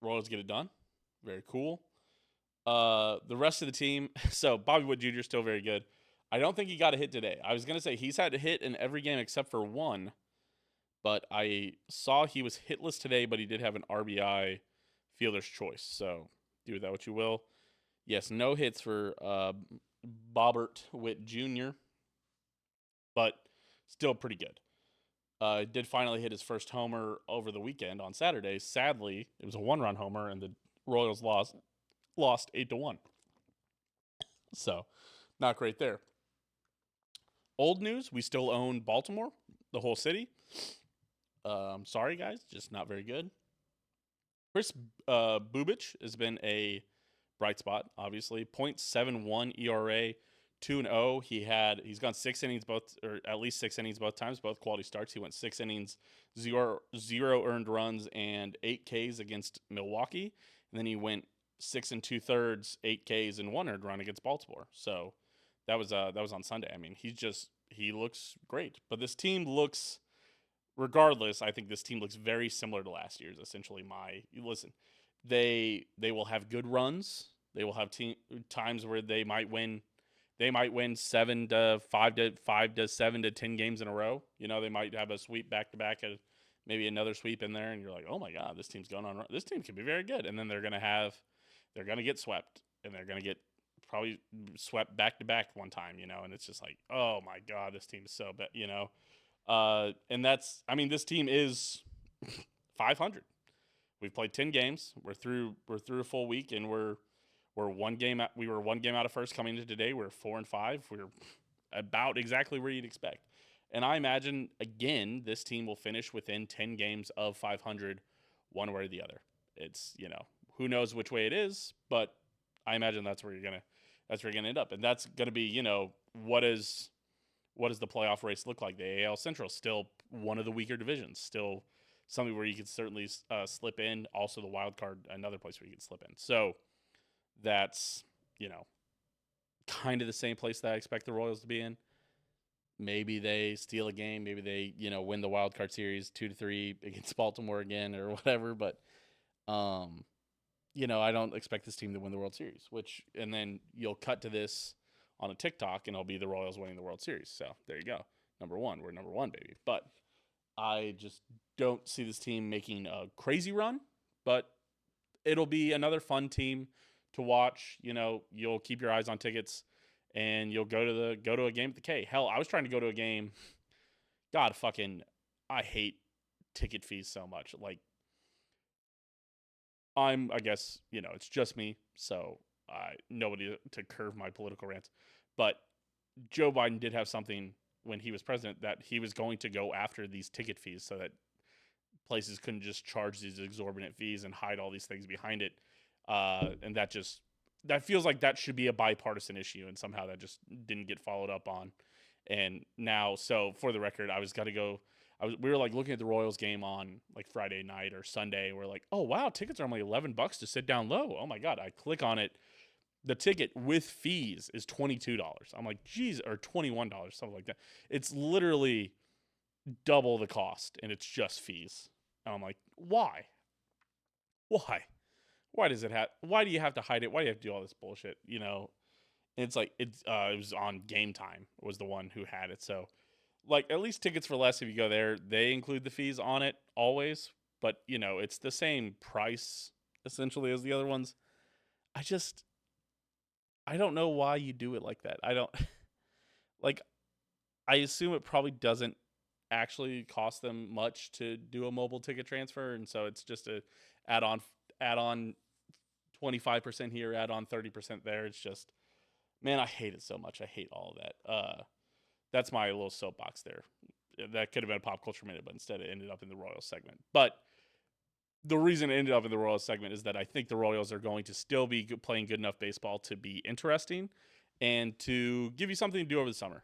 Royals get it done. Very cool. The rest of the team, so Bobby Wood Jr. is still very good. I don't think he got a hit today. I was going to say he's had a hit in every game except for one, but I saw he was hitless today, but he did have an RBI fielder's choice. So do with that what you will. Yes, no hits for Bobbert Witt Jr., but still pretty good. Did finally hit his first homer over the weekend on Saturday. Sadly, it was a 1-run homer, and the Royals lost 8-1. So, not great there. Old news: we still own Baltimore, the whole city. Sorry, guys, just not very good. Chris Bubich has been a bright spot, obviously. 0.71 ERA, 2-0. He's gone 6 innings both, or at least 6 innings both times, both quality starts. He went 6 innings, zero earned runs, and 8 Ks against Milwaukee. And then he went 6 2/3, 8 Ks, and 1 earned run against Baltimore. So that was on Sunday. I mean, he looks great. But this team looks, regardless, I think this team looks very similar to last year's. Essentially, they will have good runs. They will have times where they might win 7 to 5 to 7 to 10 games in a row. They might have a sweep back to back, maybe another sweep in there, and you're like, oh my god, this team's going on. This team can be very good, and then they're gonna get swept, and they're gonna get probably swept back to back one time, and it's just like, oh my god, this team is so bad, and this team is 500. We've played 10 games. We're through a full week, and we were 1 game out of first coming into today. We're 4-5. We're about exactly where you'd expect. And I imagine, again, this team will finish within 10 games of 500 one way or the other. It's, who knows which way it is, but I imagine that's where you're going to end up. And that's going to be, what does the playoff race look like? The AL Central is still one of the weaker divisions, still something where you could certainly slip in. Also, the wild card, another place where you could slip in. So that's, kind of the same place that I expect the Royals to be in. Maybe they steal a game. Maybe they, win the wild card series 2-3 against Baltimore again or whatever. But, um, I don't expect this team to win the World Series. And then you'll cut to this on a TikTok, and it'll be the Royals winning the World Series. So there you go. Number one, we're number one, baby. But I just don't see this team making a crazy run. But it'll be another fun team to watch. You'll keep your eyes on tickets, and you'll go to a game at the K. Hell, I was trying to go to a game. God, fucking, I hate ticket fees so much. Like, I guess, it's just me, so nobody to curve my political rants. But Joe Biden did have something when he was president that he was going to go after these ticket fees so that places couldn't just charge these exorbitant fees and hide all these things behind it. And that feels like that should be a bipartisan issue, and somehow that just didn't get followed up on. And now, so for the record, I was got to go. We were like looking at the Royals game on like Friday night or Sunday. We're like, oh wow, tickets are only $11 to sit down low. Oh my god! I click on it. The ticket with fees is $22. I'm like, geez, or $21, something like that. It's literally double the cost, and it's just fees. And I'm like, why? Why? Why does it have? Why do you have to hide it? Why do you have to do all this bullshit? And it's like it was on Game Time was the one who had it. So like at least Tickets for Less, if you go there, they include the fees on it always. But it's the same price essentially as the other ones. I just I don't know why you do it like that. I don't like. I assume it probably doesn't actually cost them much to do a mobile ticket transfer, and so it's just a add on 25% here, add on 30% there. It's just, man, I hate it so much. I hate all of that. That's my little soapbox there. That could have been a pop culture minute, but instead it ended up in the Royals segment. But the reason it ended up in the Royals segment is that I think the Royals are going to still be playing good enough baseball to be interesting and to give you something to do over the summer.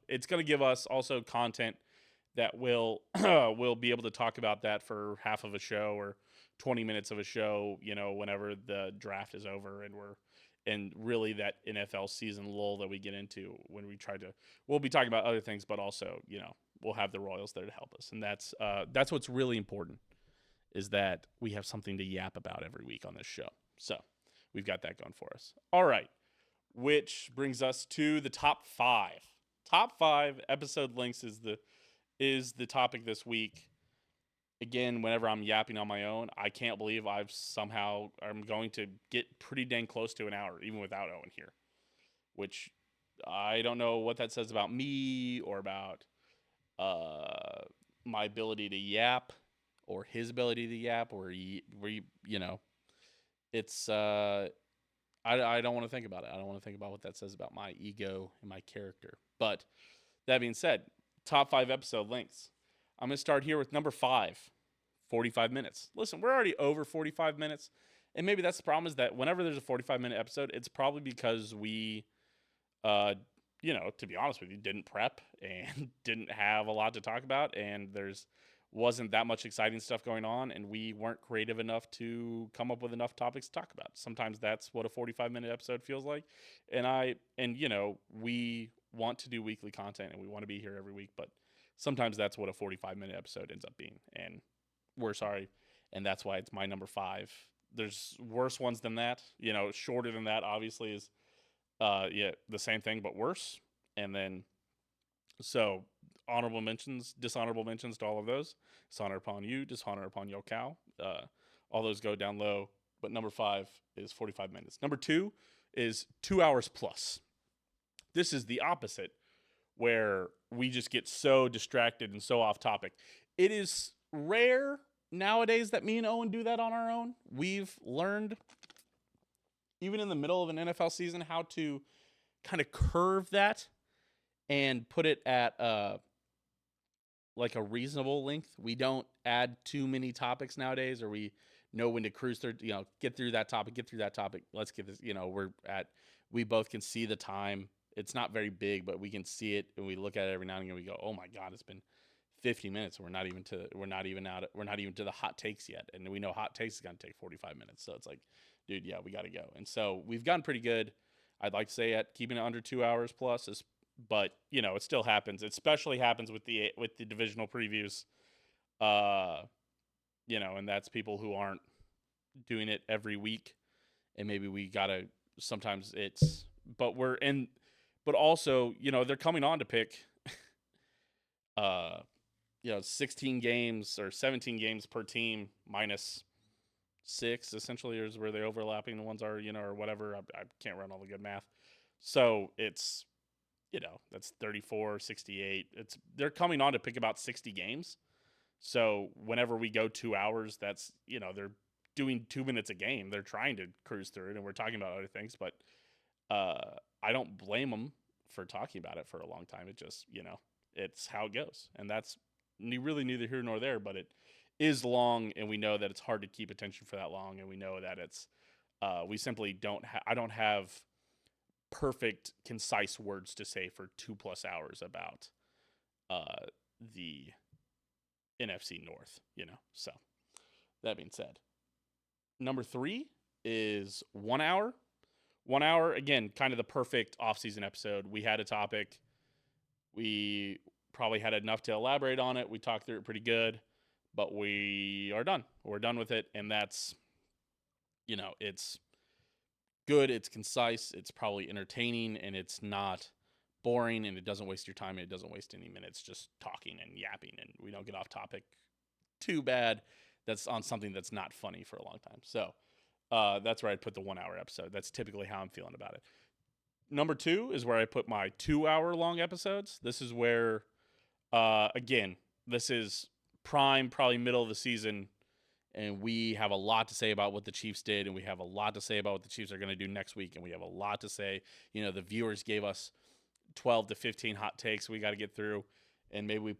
It's going to give us also content that will be able to talk about that for half of a show or 20 minutes of a show, whenever the draft is over and really that NFL season lull that we get into when we'll be talking about other things, but also, we'll have the Royals there to help us. And that's what's really important, is that we have something to yap about every week on this show. So we've got that going for us. All right. Which brings us to the top five. Top five episode links is the topic this week. Again, whenever I'm yapping on my own, I can't believe I'm going to get pretty dang close to an hour, even without Owen here. Which I don't know what that says about me or about my ability to yap or his ability to yap or it's I don't want to think about it. I don't want to think about what that says about my ego and my character. But that being said, top five episode links. I'm going to start here with number 5, 45 minutes. Listen, we're already over 45 minutes. And maybe that's the problem, is that whenever there's a 45-minute episode, it's probably because we, to be honest with you, didn't prep and didn't have a lot to talk about. And wasn't that much exciting stuff going on, and we weren't creative enough to come up with enough topics to talk about. Sometimes that's what a 45-minute episode feels like. And we want to do weekly content and we want to be here every week, but sometimes that's what a 45-minute episode ends up being. And we're sorry. And that's why it's my number 5. There's worse ones than that. Shorter than that obviously is the same thing, but worse. And then, so honorable mentions, dishonorable mentions to all of those. Dishonor upon you, dishonor upon your cow. All those go down low. But number 5 is 45 minutes. Number 2 is 2 hours plus. This is the opposite, where we just get so distracted and so off topic. It is rare nowadays that me and Owen do that on our own. We've learned, even in the middle of an NFL season, how to kind of curve that and put it at like a reasonable length. We don't add too many topics nowadays, or we know when to cruise through, get through that topic. Let's get this, we both can see the time. It's not very big, but we can see it, and we look at it every now and again. We go, oh my God, it's been 50 minutes. And we're not even to the hot takes yet. And we know hot takes is going to take 45 minutes. So it's like, dude, yeah, we got to go. And so we've gotten pretty good. I'd like to say at keeping it under 2 hours plus is but it still happens. It especially happens with the divisional previews. Uh, and that's people who aren't doing it every week, and maybe we gotta. Sometimes it's, but we're in, but also they're coming on to pick, uh, 16 games or 17 games per team minus six essentially is where the overlapping the ones are, or whatever. I can't run all the good math. So it's, that's 34, 68. They're coming on to pick about 60 games. So whenever we go 2 hours, that's, they're doing 2 minutes a game. They're trying to cruise through it, and we're talking about other things, but I don't blame them for talking about it for a long time. It just, it's how it goes. And that's really neither here nor there, but it is long, and we know that it's hard to keep attention for that long, and we know that it's, we simply I don't have perfect, concise words to say for 2+ hours about the NFC North, So that being said, number 3 is 1 hour. 1 hour, again, kind of the perfect off-season episode. We had a topic. We probably had enough to elaborate on it. We talked through it pretty good, but we are done. We're done with it, and that's, it's good, it's concise, it's probably entertaining, and it's not boring, and it doesn't waste your time, and it doesn't waste any minutes just talking and yapping, and we don't get off topic too bad. That's on something that's not funny for a long time. So that's where I'd put the 1 hour episode. That's typically how I'm feeling about it. Number 2 is where I put my 2 hour long episodes. This is where, again, this is prime, probably middle of the season, and we have a lot to say about what the Chiefs did, and we have a lot to say about what the Chiefs are going to do next week, and we have a lot to say. The viewers gave us 12 to 15 hot takes we got to get through, and maybe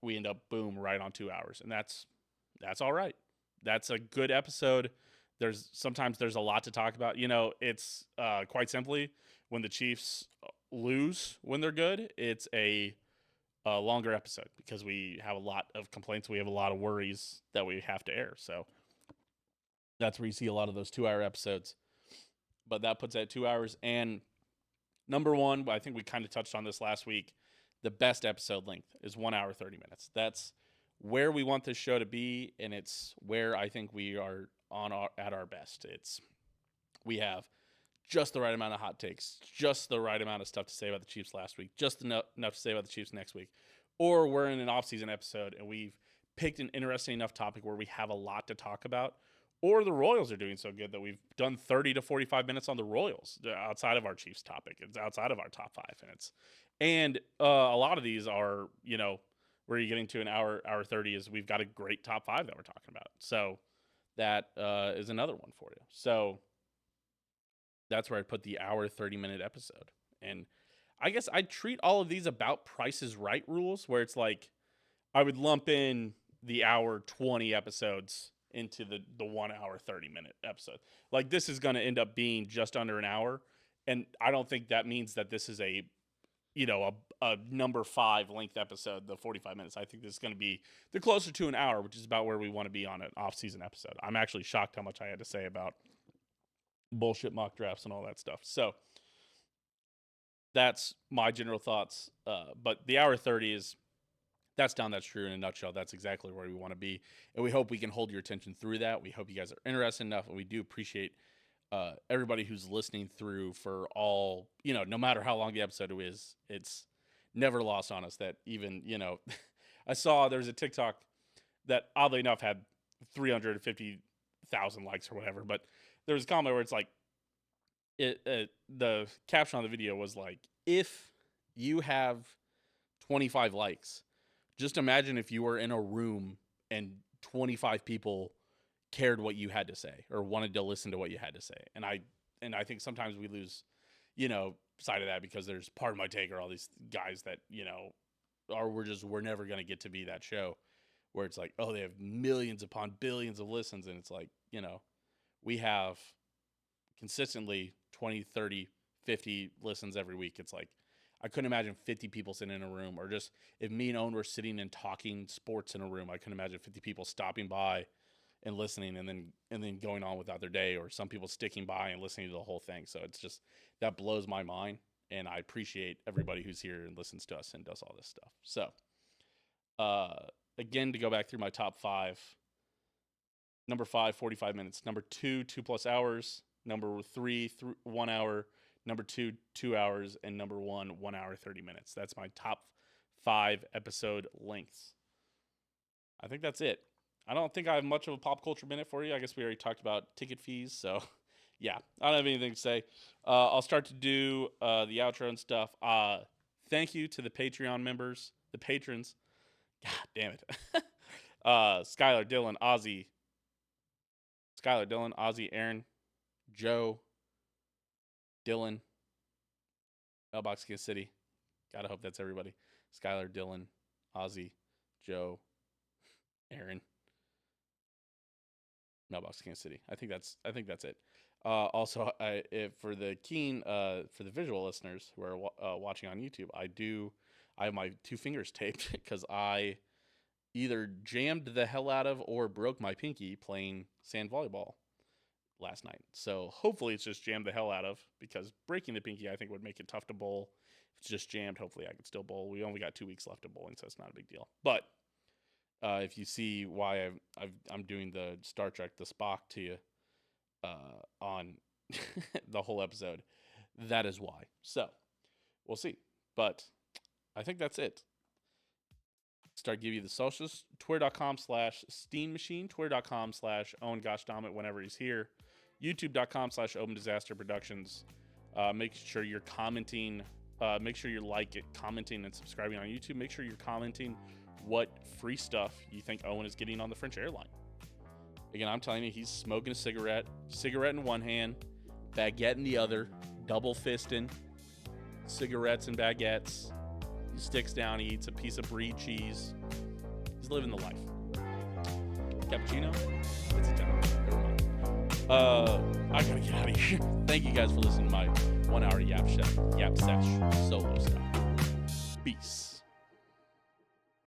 we end up boom right on 2 hours, and that's all right. That's a good episode. Sometimes there's a lot to talk about. It's quite simply when the Chiefs lose when they're good, it's a longer episode because we have a lot of complaints. We have a lot of worries that we have to air. So that's where you see a lot of those 2 hour episodes. But that puts it at 2 hours. And number 1, I think we kind of touched on this last week. The best episode length is 1 hour, 30 minutes. That's where we want this show to be. And it's where I think we are at our best. We have just the right amount of hot takes, just the right amount of stuff to say about the Chiefs last week, just enough to say about the Chiefs next week. Or we're in an off-season episode and we've picked an interesting enough topic where we have a lot to talk about. Or the Royals are doing so good that we've done 30 to 45 minutes on the Royals outside of our Chiefs topic. It's outside of our top 5 minutes. And a lot of these are, where you're getting to an hour 30 is we've got a great top 5 that we're talking about. So that is another one for you. So that's where I put the hour 30-minute episode. And I guess I treat all of these about Price is Right rules, where it's like I would lump in the hour 20 episodes into the 1 hour 30-minute episode. Like this is going to end up being just under an hour, and I don't think that means that this is a number 5 length episode, the 45 minutes. I think this is going to be the closer to an hour, which is about where we want to be on an off-season episode. I'm actually shocked how much I had to say about bullshit mock drafts and all that stuff. So that's my general thoughts. But the hour 30 that's true in a nutshell. That's exactly where we want to be. And we hope we can hold your attention through that. We hope you guys are interested enough. And we do appreciate everybody who's listening through for all, no matter how long the episode is, it's never lost on us that even, I saw there's a TikTok that oddly enough had 350,000 likes or whatever. But there was a comment where it's like, the caption on the video was like, if you have 25 likes, just imagine if you were in a room and 25 people cared what you had to say or wanted to listen to what you had to say. And I think sometimes we lose, sight of that because there's Part of My Take or all these guys that, we're never going to get to be that show where it's like, oh, they have millions upon billions of listens. And it's like, we have consistently 20, 30, 50 listens every week. It's like, I couldn't imagine 50 people sitting in a room, or just if me and Owen were sitting and talking sports in a room, I couldn't imagine 50 people stopping by and listening and then going on without their day, or some people sticking by and listening to the whole thing. So it's just, that blows my mind. and I appreciate everybody who's here and listens to us and does all this stuff. So, again, to go back through my top 5. Number 5, 45 minutes. Number 2, 2+ hours. Number 3, 1 hour. Number 2, 2 hours. And number 1, 1 hour, 30 minutes. That's my top 5 episode lengths. I think that's it. I don't think I have much of a pop culture minute for you. I guess we already talked about ticket fees. So, yeah, I don't have anything to say. I'll start to do the outro and stuff. Thank you to the Patreon members, the patrons. God damn it. Skylar, Dylan, Ozzy, Aaron, Joe, Dylan, Mailbox Kansas City. Gotta hope that's everybody. Skylar, Dylan, Ozzy, Joe, Aaron, Mailbox Kansas City. I think that's it. Also, for the for the visual listeners who are watching on YouTube, I have my 2 fingers taped because I either jammed the hell out of or broke my pinky playing sand volleyball last night. So hopefully it's just jammed the hell out of, because breaking the pinky I think would make it tough to bowl. If it's just jammed, hopefully I could still bowl. We only got 2 weeks left of bowling, so it's not a big deal. But if you see why I'm doing the Star Trek, the Spock to you on the whole episode, that is why. So we'll see. But I think that's it. Start giving you the socials. Twitter.com/Steam Machine. Twitter.com/OwenGoshDammit whenever he's here. YouTube.com/Open Disaster Productions. Make sure you're commenting. Make sure you're commenting, and subscribing on YouTube. Make sure you're commenting what free stuff you think Owen is getting on the French airline. Again, I'm telling you, he's smoking a cigarette in one hand, baguette in the other, double fisting, cigarettes and baguettes. He sticks down, he eats a piece of brie cheese. He's living the life. Cappuccino? It's Italian. Never mind. I gotta get out of here. Thank you guys for listening to my 1 hour yap sesh solo style. Peace.